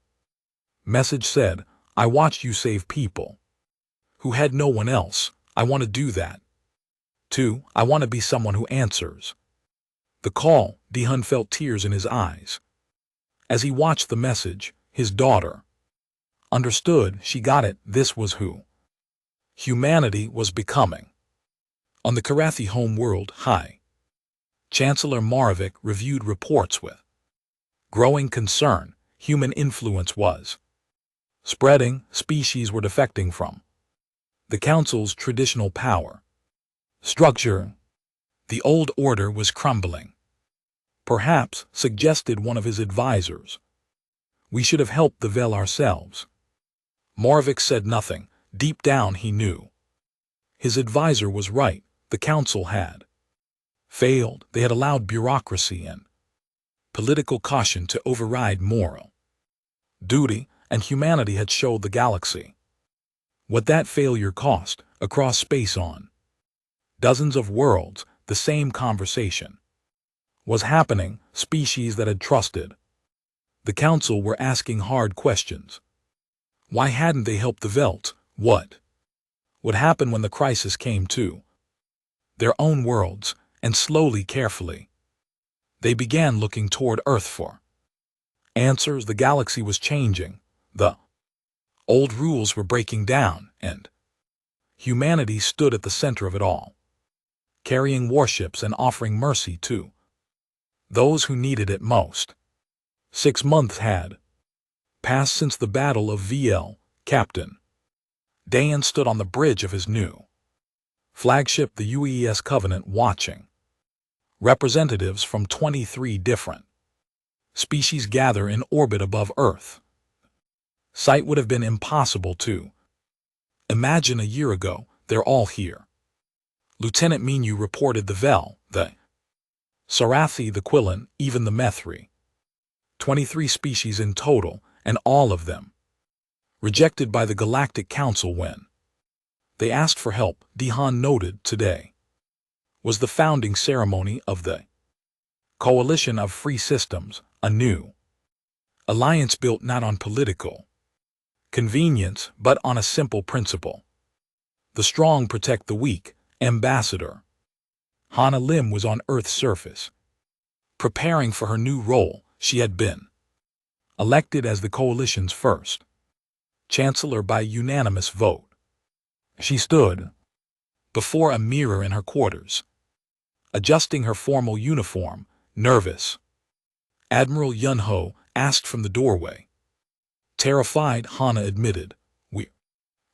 message said. "I watched you save people who had no one else. I want to do that too. I want to be someone who answers the call." Dehan felt tears in his eyes as he watched the message. His daughter understood. She got it. This was who humanity was becoming. On the Karathi home world, High Chancellor Moravec reviewed reports with growing concern. Human influence was spreading. Species were defecting from the Council's traditional power structure. The old order was crumbling. "Perhaps," suggested one of his advisors, "we should have helped the Vel ourselves." Moravec said nothing. Deep down he knew his advisor was right. The Council had failed. They had allowed bureaucracy and political caution to override moral duty, and humanity had showed the galaxy what that failure cost. Across space, on dozens of worlds, the same conversation was happening. Species that had trusted the Council were asking hard questions. Why hadn't they helped the Velt? What would happen when the crisis came to their own worlds? And slowly, carefully, they began looking toward Earth for answers. The galaxy was changing. The old rules were breaking down, and humanity stood at the center of it all, carrying warships and offering mercy to those who needed it most. 6 months had passed since the Battle of VL. Captain Dayan stood on the bridge of his new flagship, the UES Covenant, watching representatives from 23 different species gather in orbit above Earth. Sight would have been impossible to imagine a year ago. "They're all here," Lieutenant Minu reported. The Vel, the Sarathi, the Quillan, even the Methri. 23 species in total, and all of them rejected by the Galactic Council when they asked for help. Dehan noted today was the founding ceremony of the Coalition of Free Systems, a new alliance built not on political convenience but on a simple principle: the strong protect the weak. Ambassador Hannah Lim was on Earth's surface, preparing for her new role. She had been elected as the coalition's first chancellor by unanimous vote. She stood before a mirror in her quarters, adjusting her formal uniform, nervous. Admiral Yunho asked from the doorway. Terrified, Hannah admitted, "We're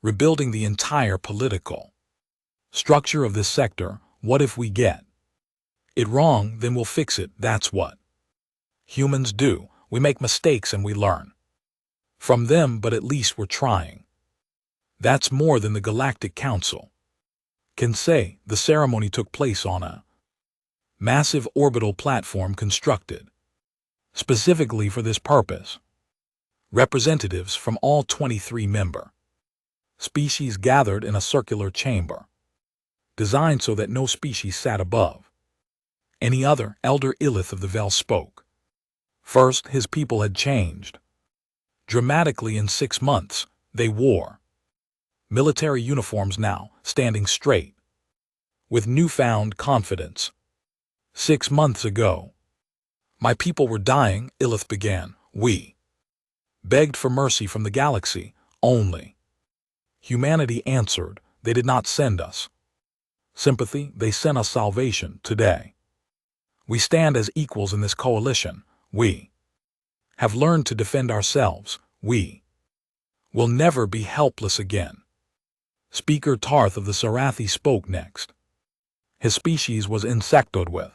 rebuilding the entire political structure of this sector. What if we get it wrong? Then we'll fix it. That's what humans do. We make mistakes and we learn from them, but at least we're trying. That's more than the Galactic Council can say." The ceremony took place on a massive orbital platform constructed specifically for this purpose. Representatives from all 23 member species gathered in a circular chamber, designed so that no species sat above any other. Elder Illith of the Vel spoke. First, his people had changed dramatically in 6 months. They wore military uniforms now, standing straight with newfound confidence. 6 months ago, my people were dying, Illith began. We begged for mercy from the galaxy, only humanity answered. They did not send us sympathy, they sent us salvation. Today, we stand as equals in this coalition. We have learned to defend ourselves. We will never be helpless again. Speaker Tarth of the Sarathi spoke next. His species was insectoid with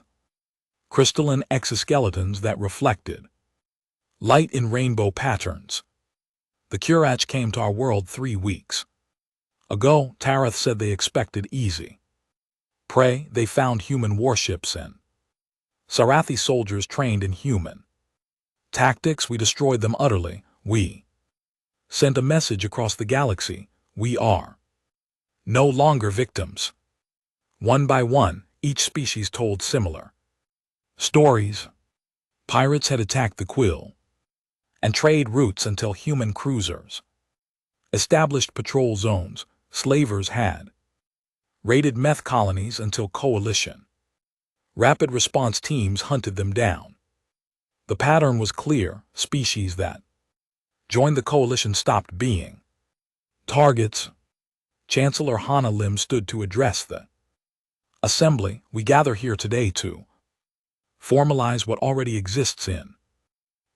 crystalline exoskeletons that reflected light in rainbow patterns. The Kurach came to our world 3 weeks ago. Tarth said they expected easy prey. They found human warships and Sarathi soldiers trained in human tactics. We destroyed them utterly. We sent a message across the galaxy. We are no longer victims. One by one, each species told similar stories. Pirates had attacked the Quill and trade routes until human cruisers established patrol zones. Slavers had raided meth colonies until coalition rapid response teams hunted them down. The pattern was clear. Species that joined the coalition stopped being targets. Chancellor Hana Lim stood to address the assembly. We gather here today to formalize what already exists in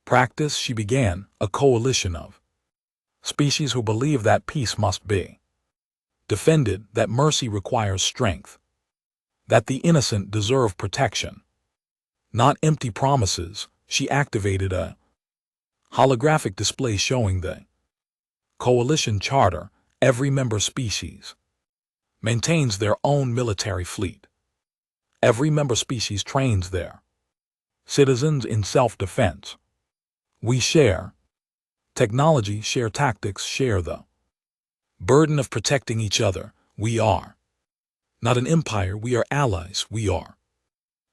practice. She began a coalition of species who believe that peace must be defended, that mercy requires strength, that the innocent deserve protection, not empty promises. She activated a holographic display showing the coalition charter. Every member species maintains their own military fleet. Every member species trains their citizens in self-defense. We share technology, share tactics, share the burden of protecting each other. We are not an empire. We are allies. We are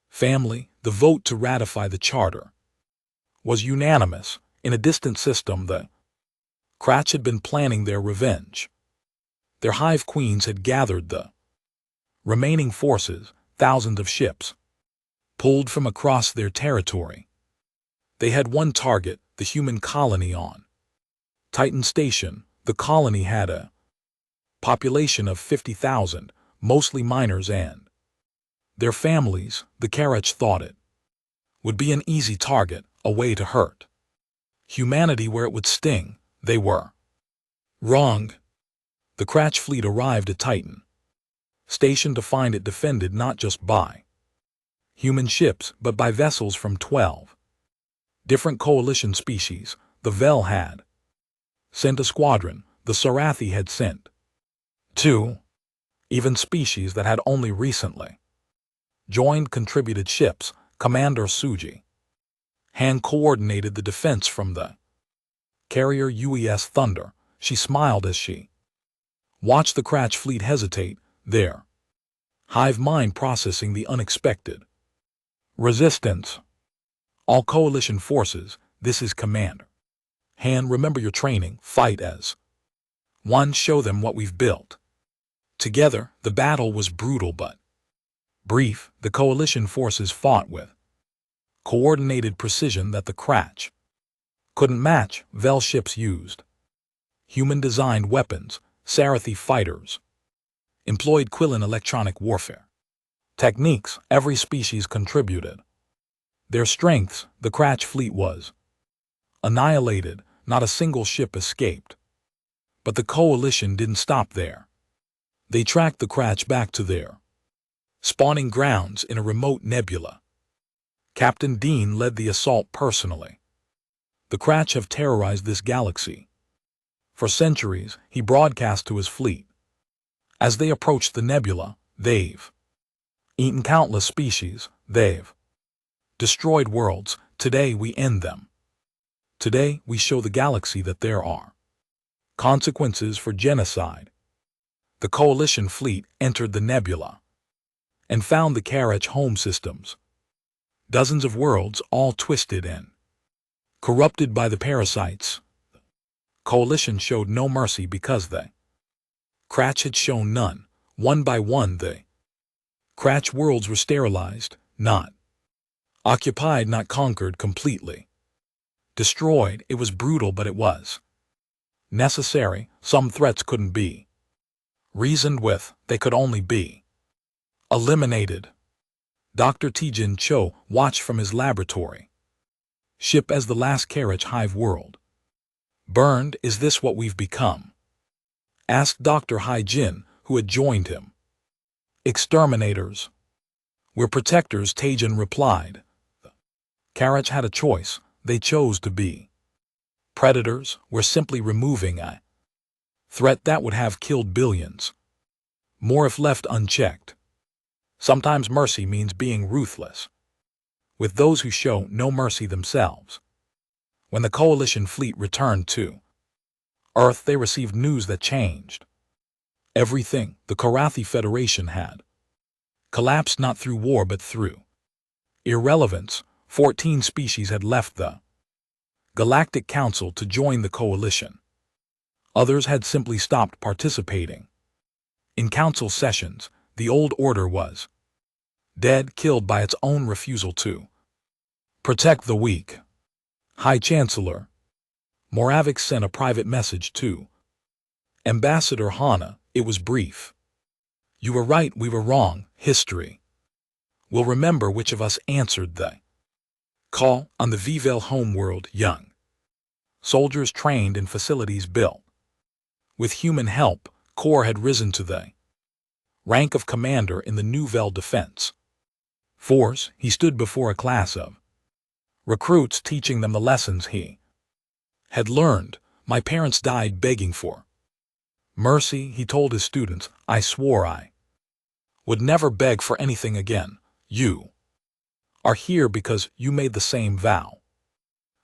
family. The vote to ratify the charter was unanimous. In a distant system, the Kratch had been planning their revenge. Their hive queens had gathered the remaining forces, thousands of ships, pulled from across their territory. They had one target, the human colony on Titan Station. The colony had a population of 50,000, mostly miners and their families. The Karach thought it would be an easy target, a way to hurt humanity where it would sting. They were wrong. The Kratch fleet arrived at Titan Station to find it defended not just by human ships, but by vessels from 12 different coalition species. The Vel had sent a squadron. The Sarathi had sent 2. Even species that had only recently joined contributed ships. Commander Suji hand coordinated the defense from the carrier UES Thunder. She smiled as she watched the Kratch fleet hesitate, their hive mind processing the unexpected resistance. All coalition forces, this is Commander Han. Remember your training. Fight as one. Show them what we've built together. The battle was brutal but brief. The coalition forces fought with coordinated precision that the Kratch couldn't match. Vel ships used human-designed weapons. Sarathi fighters employed Quillan electronic warfare techniques. Every species contributed their strengths. The Kratch fleet was annihilated. Not a single ship escaped. But the coalition didn't stop there. They tracked the Kratch back to their spawning grounds in a remote nebula. Captain Dean led the assault personally. The Kratch have terrorized this galaxy for centuries. He broadcast to his fleet. As they approached the nebula, they've eaten countless species. They've destroyed worlds. Today we end them. Today we show the galaxy that there are consequences for genocide. The coalition fleet entered the nebula and found the Karach home systems. Dozens of worlds, all twisted and corrupted by the parasites. Coalition showed no mercy because the Kratch had shown none. One by one the Kratch worlds were sterilized, not occupied, not conquered completely. Destroyed. It was brutal, but it was necessary. Some threats couldn't be reasoned with. They could only be eliminated. Dr. Tijin Cho watched from his laboratory. Ship as the last carriage hive world. Burned, is this what we've become? Asked Dr. Hai-Jin, who had joined him. Exterminators. We're protectors, Taejin replied. Carriage had a choice, they chose to be. Predators, we're simply removing a threat that would have killed billions. More if left unchecked. Sometimes mercy means being ruthless. With those who show no mercy themselves. When the coalition fleet returned to Earth, they received news that changed everything. The Karathi Federation had collapsed not through war but through irrelevance. 14 species had left the Galactic Council to join the coalition. Others had simply stopped participating. In council sessions, the old order was dead, killed by its own refusal to protect the weak. High Chancellor Moravik sent a private message to Ambassador Hana. It was brief. You were right, we were wrong. History will remember which of us answered the call. On the Vivel homeworld, young soldiers trained in facilities built with human help, Kor had risen to the rank of commander in the Nouvelle Defense Force. He stood before a class of recruits, teaching them the lessons he had learned. My parents died begging for mercy, he told his students. I swore I would never beg for anything again. You are here because you made the same vow.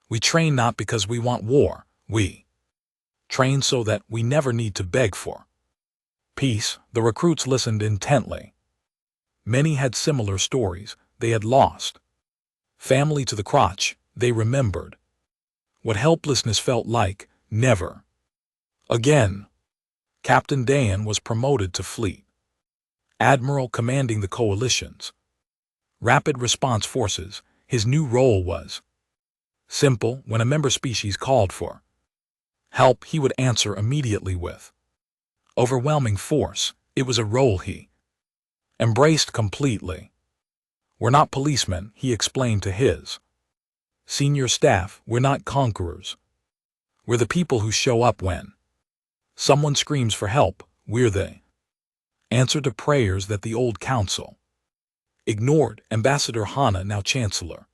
We train not because we want war, we train so that we never need to beg for peace. The recruits listened intently. Many had similar stories. They had lost family to the crotch. They remembered what helplessness felt like. Never again. Captain Dayan was promoted to fleet admiral, commanding the coalition's rapid response forces. His new role was simple. When a member species called for help, he would answer immediately with overwhelming force. It was a role he embraced completely. We're not policemen, he explained to his senior staff. We're not conquerors. We're the people who show up when someone screams for help. We're the answer to prayers that the old council ignored. Ambassador Hana, now Chancellor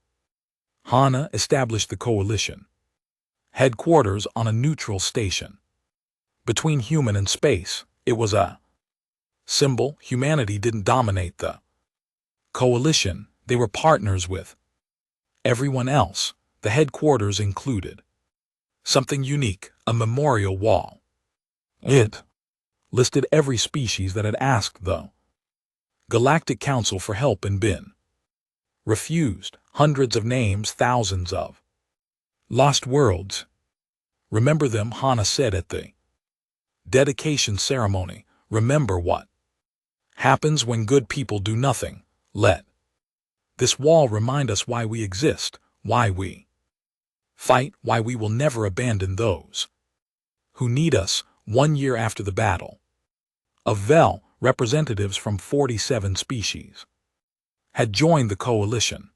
Hana, established the coalition headquarters on a neutral station between human and space. It was a symbol. Humanity didn't dominate the coalition. They were partners with everyone else. The headquarters included something unique, a memorial wall. It listed every species that had asked the Galactic Council for help and been refused. Hundreds of names, thousands of lost worlds. Remember them, Hana said at the dedication ceremony. Remember what happens when good people do nothing. Let this wall remind us why we exist, why we fight, why we will never abandon those who need us. 1 year after the battle of Vel, representatives from 47 species had joined the coalition.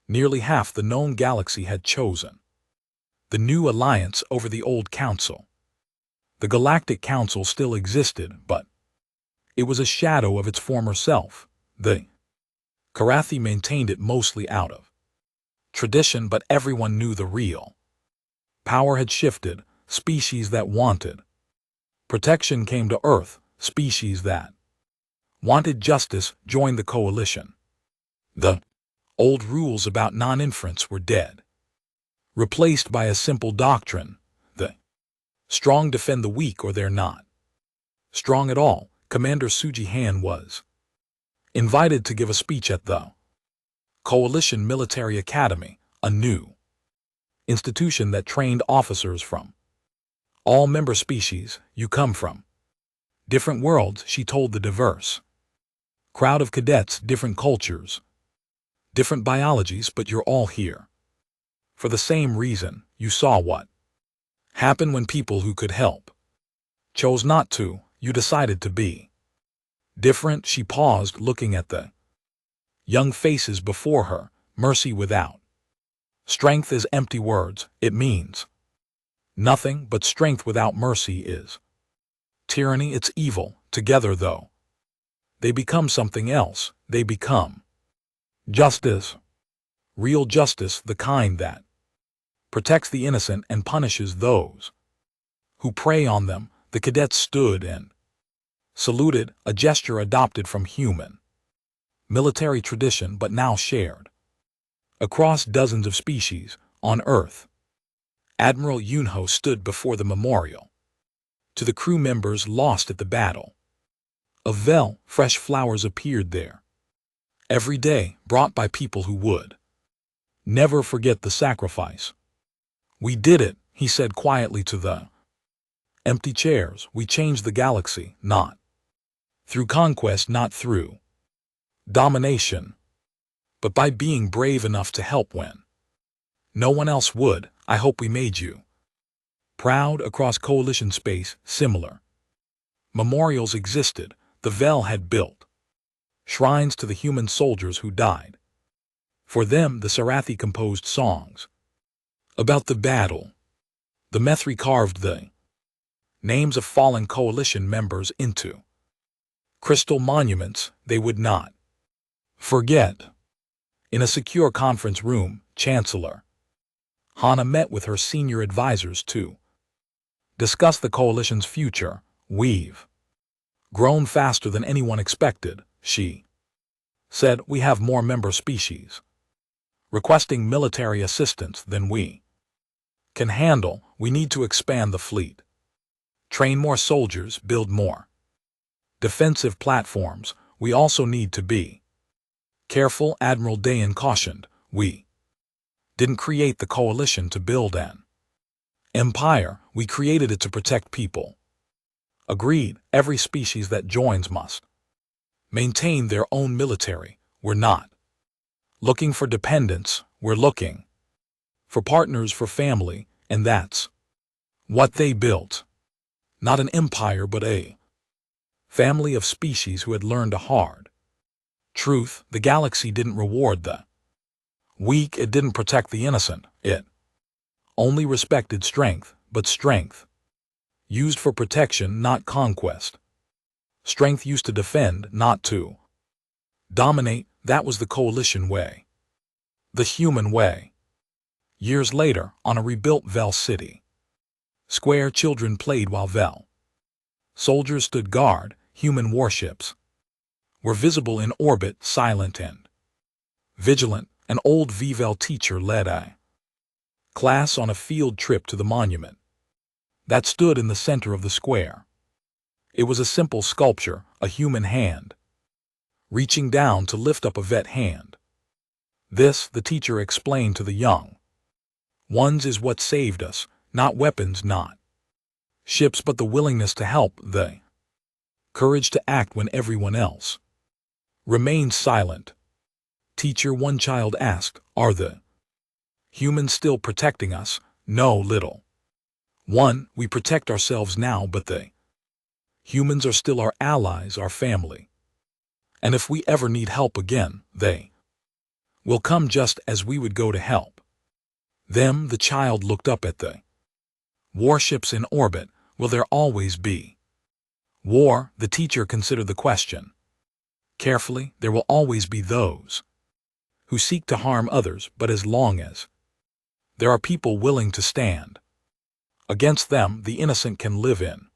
Nearly half the known galaxy had chosen the new alliance over the old council. The Galactic Council still existed, but it was a shadow of its former self. The Karathi maintained it mostly out of tradition, but everyone knew the real power had shifted. Species that wanted protection came to Earth. Species that wanted justice joined the coalition. The old rules about non-inference were dead, replaced by a simple doctrine: the strong defend the weak or they're not strong at all. Commander Suji Han was invited to give a speech at the Coalition Military Academy, a new institution that trained officers from all member species. You come from different worlds, she told the diverse crowd of cadets, different cultures, different biologies, but you're all here for the same reason. You saw what happened when people who could help chose not to. You decided to be different. She paused, looking at the young faces before her. Mercy without Strength is empty words. It means nothing, but strength without mercy is tyranny. It's evil. Together, though, they become something else. They become justice. Real justice, the kind that protects the innocent and punishes those who prey on them. The cadets stood and saluted, a gesture adopted from human military tradition but now shared across dozens of species on Earth. Admiral Yunho stood before the memorial to the crew members lost at the Battle of Vel. Fresh flowers appeared there every day, brought by people who would never forget the sacrifice. "We did it," he said quietly to the empty chairs. "We changed the galaxy, not through conquest, not through domination, but by being brave enough to help when no one else would. I hope we made you proud." Across coalition space, similar memorials existed. The Vel had built shrines to the human soldiers who died. For them, the Sarathi composed songs about the battle. The Methri carved the names of fallen coalition members into crystal monuments they would not forget. In a secure conference room, Chancellor Hana met with her senior advisors to discuss the coalition's future. "We've grown faster than anyone expected," she said. "We have more member species requesting military assistance than we can handle. We need to expand the fleet, train more soldiers, build more defensive platforms. We also need to be careful," Admiral Dayan cautioned. "We didn't create the coalition to build an empire. We created it to protect people." "Agreed. Every species that joins must maintain their own military. We're not looking for dependents. We're looking for partners, for family, and that's what they built. Not an empire, but a family of species who had learned a hard truth. The galaxy didn't reward the weak. It didn't protect the innocent. It only respected strength, but strength used for protection, not conquest. Strength used to defend, not to dominate. That was the coalition way, the human way." Years later, on a rebuilt Vel city square, children played while Vel soldiers stood guard. Human warships were visible in orbit, silent and vigilant. An old Vivel teacher led a class on a field trip to the monument that stood in the center of the square. It was a simple sculpture, a human hand reaching down to lift up a vet hand. "This," the teacher explained to the young ones, "is what saved us. Not weapons, not ships, but the willingness to help, the courage to act when everyone else remained silent." "Teacher," one child asked, "are the humans still protecting us?" "No, little one, we protect ourselves now, but the humans are still our allies, our family. And if we ever need help again, they will come just as we would go to help them." The child looked up at the warships in orbit. "Will there always be war?" The teacher considered the question carefully. "There will always be those who seek to harm others, but as long as there are people willing to stand against them, the innocent can live in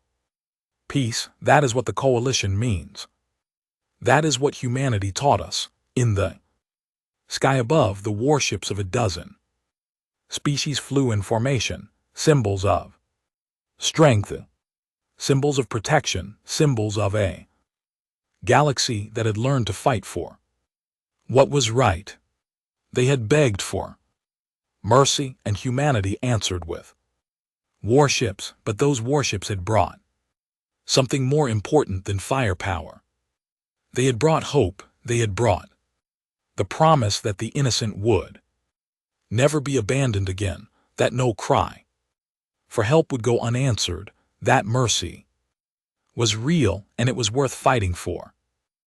peace." That is what the coalition means. That is what humanity taught us. In the sky above, the warships of a dozen species flew in formation, symbols of strength, symbols of protection, symbols of a galaxy that had learned to fight for what was right. They had begged for mercy, and humanity answered with warships, but those warships had brought something more important than firepower. They had brought hope. They had brought the promise that the innocent would never be abandoned again, that no cry for help would go unanswered, that mercy was real and it was worth fighting for.